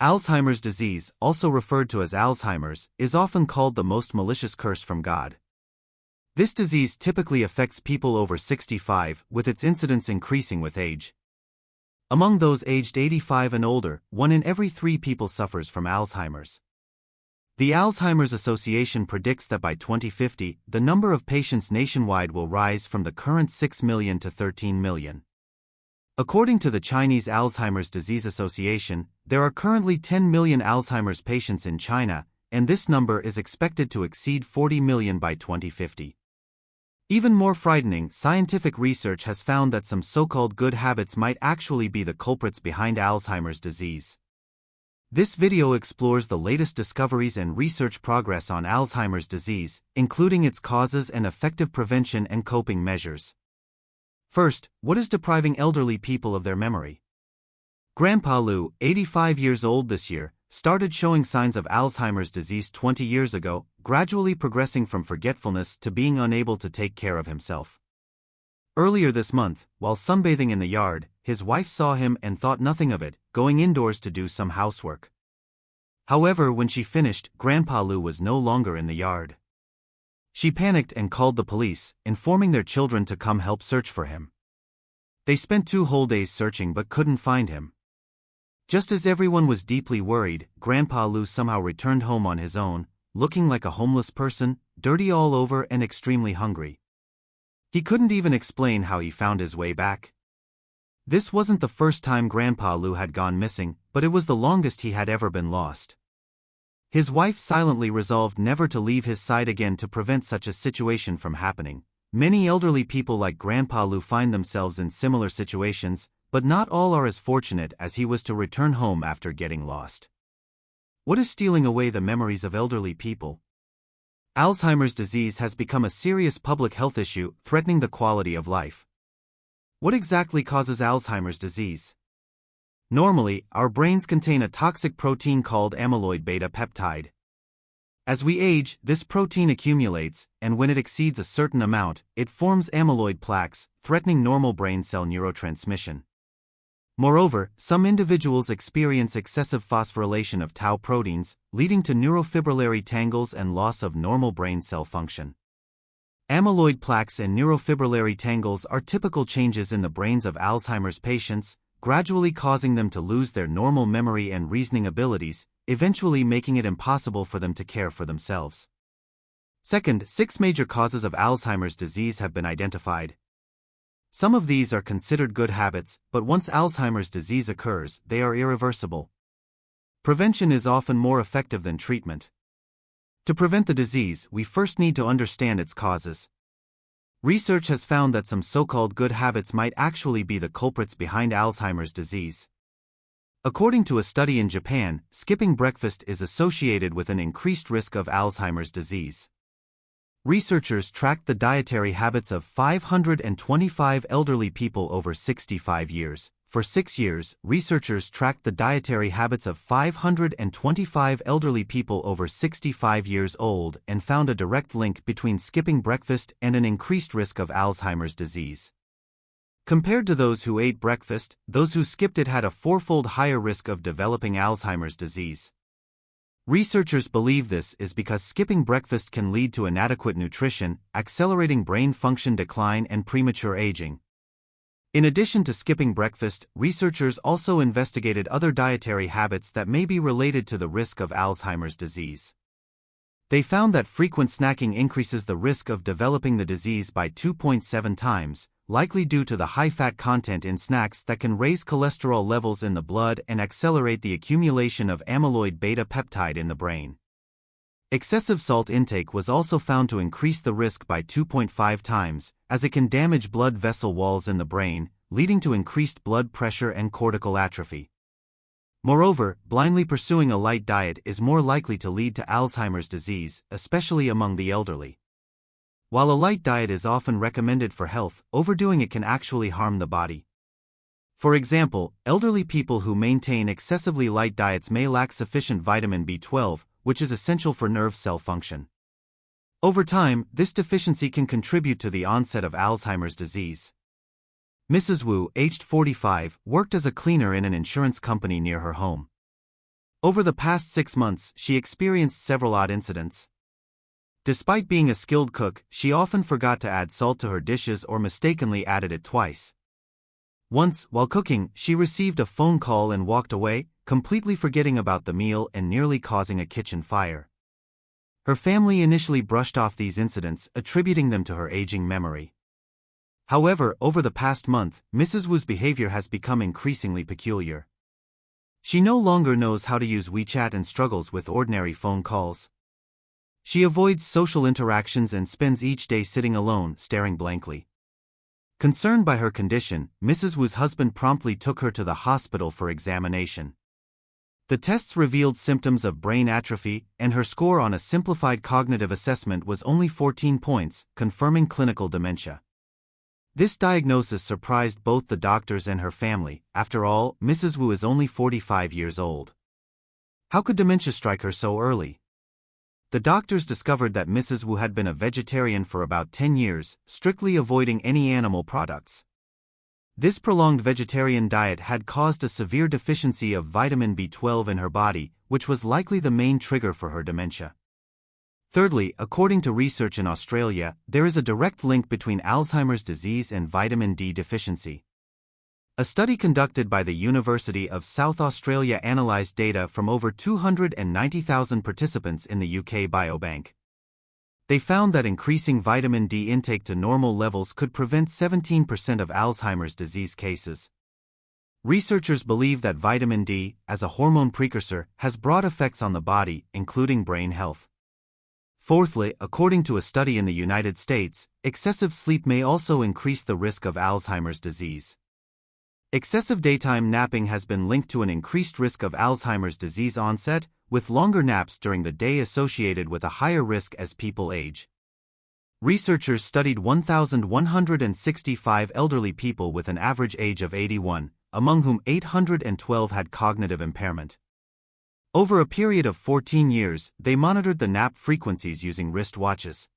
Alzheimer's disease, also referred to as Alzheimer's, is often called the most malicious curse from God. This disease typically affects people over 65, with its incidence increasing with age. Among those aged 85 and older, 1 in every 3 people suffers from Alzheimer's. The Alzheimer's Association predicts that by 2050, the number of patients nationwide will rise from the current 6 million to 13 million. According to the Chinese Alzheimer's Disease Association, there are currently 10 million Alzheimer's patients in China, and this number is expected to exceed 40 million by 2050. Even more frightening, scientific research has found that some so-called good habits might actually be the culprits behind Alzheimer's disease. This video explores the latest discoveries and research progress on Alzheimer's disease, including its causes and effective prevention and coping measures. First, what is depriving elderly people of their memory? Grandpa Lou, 85 years old this year, started showing signs of Alzheimer's disease 20 years ago, gradually progressing from forgetfulness to being unable to take care of himself. Earlier this month, while sunbathing in the yard, his wife saw him and thought nothing of it, going indoors to do some housework. However, when she finished, Grandpa Lou was no longer in the yard. She panicked and called the police, informing their children to come help search for him. They spent 2 whole days searching but couldn't find him. Just as everyone was deeply worried, Grandpa Lou somehow returned home on his own, looking like a homeless person, dirty all over and extremely hungry. He couldn't even explain how he found his way back. This wasn't the first time Grandpa Lou had gone missing, but it was the longest he had ever been lost. His wife silently resolved never to leave his side again to prevent such a situation from happening. Many elderly people like Grandpa Lou find themselves in similar situations, but not all are as fortunate as he was to return home after getting lost. What is stealing away the memories of elderly people? Alzheimer's disease has become a serious public health issue, threatening the quality of life. What exactly causes Alzheimer's disease? Normally, our brains contain a toxic protein called amyloid beta peptide. As we age, this protein accumulates, and when it exceeds a certain amount, it forms amyloid plaques, threatening normal brain cell neurotransmission. Moreover, some individuals experience excessive phosphorylation of tau proteins, leading to neurofibrillary tangles and loss of normal brain cell function. Amyloid plaques and neurofibrillary tangles are typical changes in the brains of Alzheimer's patients, gradually causing them to lose their normal memory and reasoning abilities, eventually making it impossible for them to care for themselves. Second, 6 major causes of Alzheimer's disease have been identified. Some of these are considered good habits, but once Alzheimer's disease occurs, they are irreversible. Prevention is often more effective than treatment. To prevent the disease, we first need to understand its causes. Research has found that some so-called good habits might actually be the culprits behind Alzheimer's disease. According to a study in Japan, skipping breakfast is associated with an increased risk of Alzheimer's disease. Researchers tracked the dietary habits of 525 elderly people over 65 years. For 6 years, researchers tracked the dietary habits of 525 elderly people over 65 years old and found a direct link between skipping breakfast and an increased risk of Alzheimer's disease. Compared to those who ate breakfast, those who skipped it had a 4-fold higher risk of developing Alzheimer's disease. Researchers believe this is because skipping breakfast can lead to inadequate nutrition, accelerating brain function decline and premature aging. In addition to skipping breakfast, researchers also investigated other dietary habits that may be related to the risk of Alzheimer's disease. They found that frequent snacking increases the risk of developing the disease by 2.7 times, likely due to the high fat content in snacks that can raise cholesterol levels in the blood and accelerate the accumulation of amyloid beta peptide in the brain. Excessive salt intake was also found to increase the risk by 2.5 times, as it can damage blood vessel walls in the brain, leading to increased blood pressure and cortical atrophy. Moreover, blindly pursuing a light diet is more likely to lead to Alzheimer's disease, especially among the elderly. While a light diet is often recommended for health, overdoing it can actually harm the body. For example, elderly people who maintain excessively light diets may lack sufficient vitamin B12, which is essential for nerve cell function. Over time, this deficiency can contribute to the onset of Alzheimer's disease. Mrs. Wu, aged 45, worked as a cleaner in an insurance company near her home. Over the past 6 months, she experienced several odd incidents. Despite being a skilled cook, she often forgot to add salt to her dishes or mistakenly added it twice. Once, while cooking, she received a phone call and walked away, completely forgetting about the meal and nearly causing a kitchen fire. Her family initially brushed off these incidents, attributing them to her aging memory. However, over the past month, Mrs. Wu's behavior has become increasingly peculiar. She no longer knows how to use WeChat and struggles with ordinary phone calls. She avoids social interactions and spends each day sitting alone, staring blankly. Concerned by her condition, Mrs. Wu's husband promptly took her to the hospital for examination. The tests revealed symptoms of brain atrophy, and her score on a simplified cognitive assessment was only 14 points, confirming clinical dementia. This diagnosis surprised both the doctors and her family. After all, Mrs. Wu is only 45 years old. How could dementia strike her so early? The doctors discovered that Mrs. Wu had been a vegetarian for about 10 years, strictly avoiding any animal products. This prolonged vegetarian diet had caused a severe deficiency of vitamin B12 in her body, which was likely the main trigger for her dementia. Thirdly, according to research in Australia, there is a direct link between Alzheimer's disease and vitamin D deficiency. A study conducted by the University of South Australia analysed data from over 290,000 participants in the UK Biobank. They found that increasing vitamin D intake to normal levels could prevent 17% of Alzheimer's disease cases. Researchers believe that vitamin D, as a hormone precursor, has broad effects on the body, including brain health. Fourthly, according to a study in the United States, excessive sleep may also increase the risk of Alzheimer's disease. Excessive daytime napping has been linked to an increased risk of Alzheimer's disease onset, with longer naps during the day associated with a higher risk as people age. Researchers studied 1,165 elderly people with an average age of 81, among whom 812 had cognitive impairment. Over a period of 14 years, they monitored the nap frequencies using wristwatches.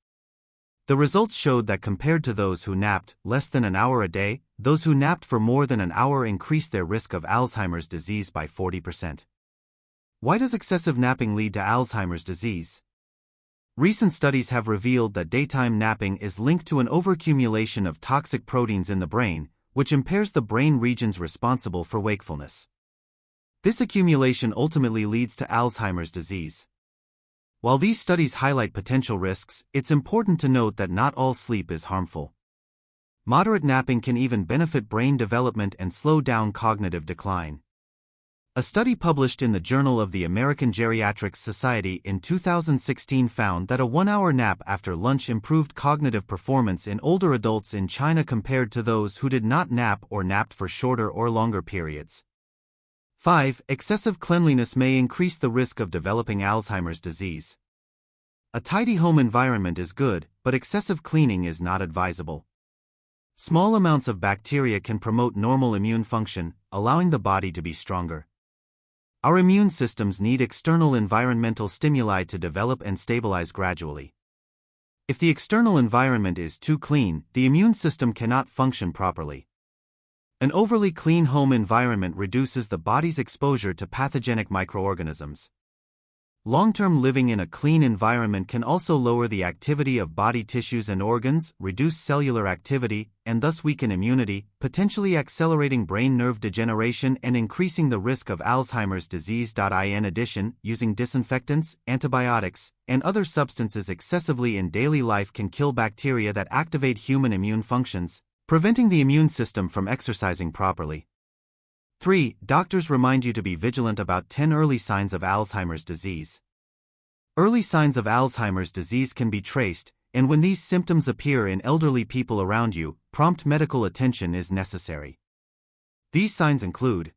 The results showed that compared to those who napped less than an hour a day, those who napped for more than an hour increased their risk of Alzheimer's disease by 40%. Why does excessive napping lead to Alzheimer's disease? Recent studies have revealed that daytime napping is linked to an overaccumulation of toxic proteins in the brain, which impairs the brain regions responsible for wakefulness. This accumulation ultimately leads to Alzheimer's disease. While these studies highlight potential risks, it's important to note that not all sleep is harmful. Moderate napping can even benefit brain development and slow down cognitive decline. A study published in the Journal of the American Geriatrics Society in 2016 found that a 1-hour nap after lunch improved cognitive performance in older adults in China compared to those who did not nap or napped for shorter or longer periods. 5. Excessive cleanliness may increase the risk of developing Alzheimer's disease. A tidy home environment is good, but excessive cleaning is not advisable. Small amounts of bacteria can promote normal immune function, allowing the body to be stronger. Our immune systems need external environmental stimuli to develop and stabilize gradually. If the external environment is too clean, the immune system cannot function properly. An overly clean home environment reduces the body's exposure to pathogenic microorganisms. Long-term living in a clean environment can also lower the activity of body tissues and organs, reduce cellular activity, and thus weaken immunity, potentially accelerating brain nerve degeneration and increasing the risk of Alzheimer's disease. In addition, using disinfectants, antibiotics, and other substances excessively in daily life can kill bacteria that activate human immune functions, preventing the immune system from exercising properly. 3. Doctors remind you to be vigilant about 10 early signs of Alzheimer's disease. Early signs of Alzheimer's disease can be traced, and when these symptoms appear in elderly people around you, prompt medical attention is necessary. These signs include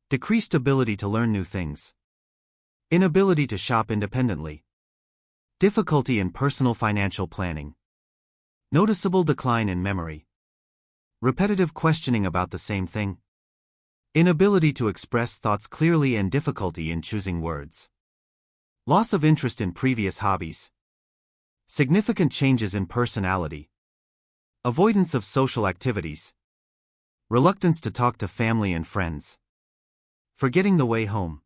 decreased ability to learn new things, inability to shop independently, difficulty in personal financial planning, noticeable decline in memory, repetitive questioning about the same thing, inability to express thoughts clearly and difficulty in choosing words, loss of interest in previous hobbies, significant changes in personality, avoidance of social activities, reluctance to talk to family and friends, forgetting the way home.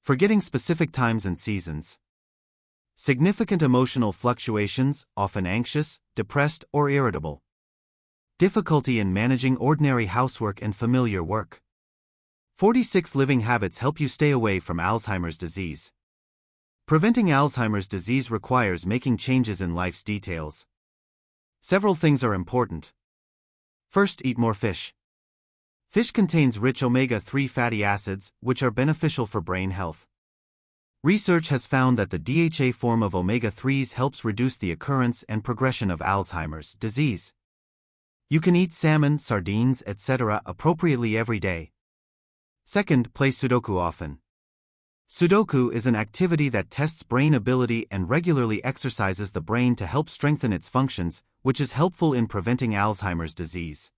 Forgetting specific times and seasons. Significant emotional fluctuations, often anxious, depressed, or irritable. Difficulty in managing ordinary housework and familiar work. 46 living habits help you stay away from Alzheimer's disease. Preventing Alzheimer's disease requires making changes in life's details. Several things are important. First, eat more fish. Fish contains rich omega-3 fatty acids, which are beneficial for brain health. Research has found that the DHA form of omega-3s helps reduce the occurrence and progression of Alzheimer's disease. You can eat salmon, sardines, etc. appropriately every day. Second, play Sudoku often. Sudoku is an activity that tests brain ability and regularly exercises the brain to help strengthen its functions, which is helpful in preventing Alzheimer's disease.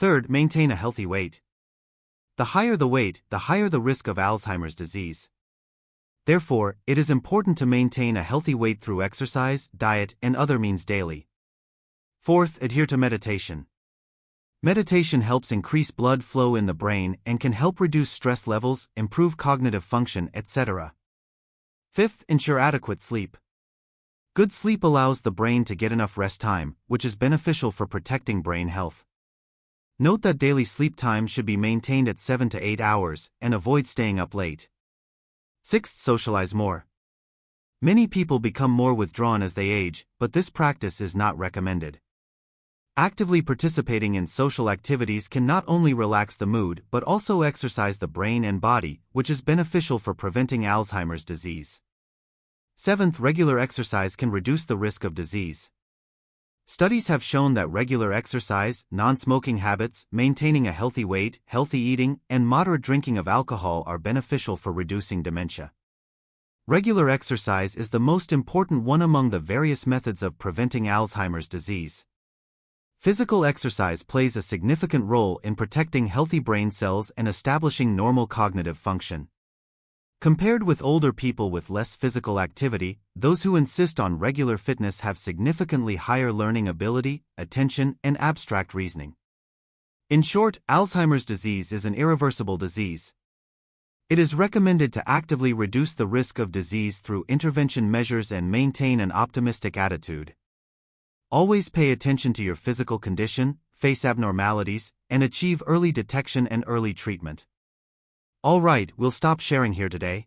Third, maintain a healthy weight. The higher the weight, the higher the risk of Alzheimer's disease. Therefore, it is important to maintain a healthy weight through exercise, diet, and other means daily. Fourth, adhere to meditation. Meditation helps increase blood flow in the brain and can help reduce stress levels, improve cognitive function, etc. Fifth, ensure adequate sleep. Good sleep allows the brain to get enough rest time, which is beneficial for protecting brain health. Note that daily sleep time should be maintained at 7 to 8 hours, and avoid staying up late. Sixth, socialize more. Many people become more withdrawn as they age, but this practice is not recommended. Actively participating in social activities can not only relax the mood but also exercise the brain and body, which is beneficial for preventing Alzheimer's disease. Seventh, regular exercise can reduce the risk of disease. Studies have shown that regular exercise, non-smoking habits, maintaining a healthy weight, healthy eating, and moderate drinking of alcohol are beneficial for reducing dementia. Regular exercise is the most important one among the various methods of preventing Alzheimer's disease. Physical exercise plays a significant role in protecting healthy brain cells and establishing normal cognitive function. Compared with older people with less physical activity, those who insist on regular fitness have significantly higher learning ability, attention, and abstract reasoning. In short, Alzheimer's disease is an irreversible disease. It is recommended to actively reduce the risk of disease through intervention measures and maintain an optimistic attitude. Always pay attention to your physical condition, face abnormalities, and achieve early detection and early treatment. Alright, we'll stop sharing here today.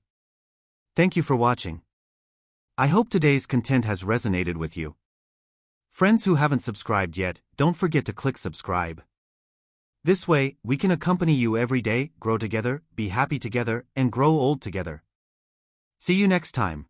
Thank you for watching. I hope today's content has resonated with you. Friends who haven't subscribed yet, don't forget to click subscribe. This way, we can accompany you every day, grow together, be happy together, and grow old together. See you next time.